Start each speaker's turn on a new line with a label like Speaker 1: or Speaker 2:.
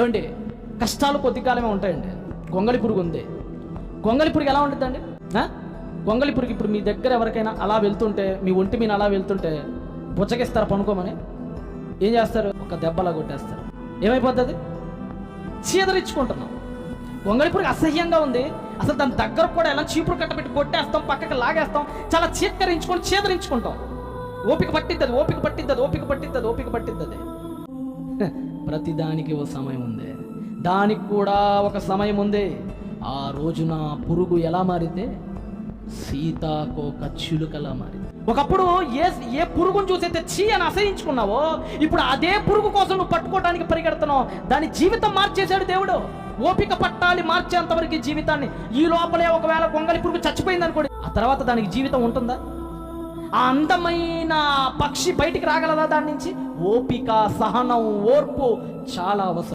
Speaker 1: ఏమండి, కష్టాలు కొద్ది కాలమే ఉంటాయండి. గొంగళి పురుగు ఉంది. గొంగళి పురుగు ఎలా ఉంటుందండి? గొంగళి పురుగు ఇప్పుడు మీ దగ్గర ఎవరికైనా అలా వెళ్తుంటే, మీ ఒంటి మీద అలా వెళ్తుంటే బుచ్చగిస్తారు పనుకోమని. ఏం చేస్తారు? ఒక దెబ్బలా కొట్టేస్తారు. ఏమైపోతుంది? చీదరించుకుంటున్నాం. గొంగళి పురుగు అసహ్యంగా ఉంది. అసలు దాని దగ్గర కూడా ఎలా చీపురు కట్టబెట్టి కొట్టేస్తాం, పక్కకి లాగేస్తాం, చాలా చీదరించుకుంటాం. ఓపిక పట్టిద్దది. ప్రతిదానికి ఓ సమయం ఉంది. దానికి కూడా ఒక సమయం ఉంది. ఆ రోజున పురుగు ఎలా మారితే సీతాకోక చిలుకలా మారింది. ఒకప్పుడు ఏ పురుగును చూసైతే చీ అని అసహించుకున్నావో, ఇప్పుడు అదే పురుగు కోసం నువ్వు పట్టుకోవడానికి పరిగెడుతున్నావు. దాని జీవితం మార్చేశాడు దేవుడు. ఓపిక పట్టాలి మార్చేంతవరకు జీవితాన్ని. ఈ లోపలే ఒకవేళ గొంగళి పురుగు చచ్చిపోయింది అనుకోండి, ఆ తర్వాత దానికి జీవితం ఉంటుందా? ఆ అందమైన పక్షి బయటికి రాగలదా దాని నుంచి? ఓపిక, సహనం, ఓర్పు చాలా అవసరం.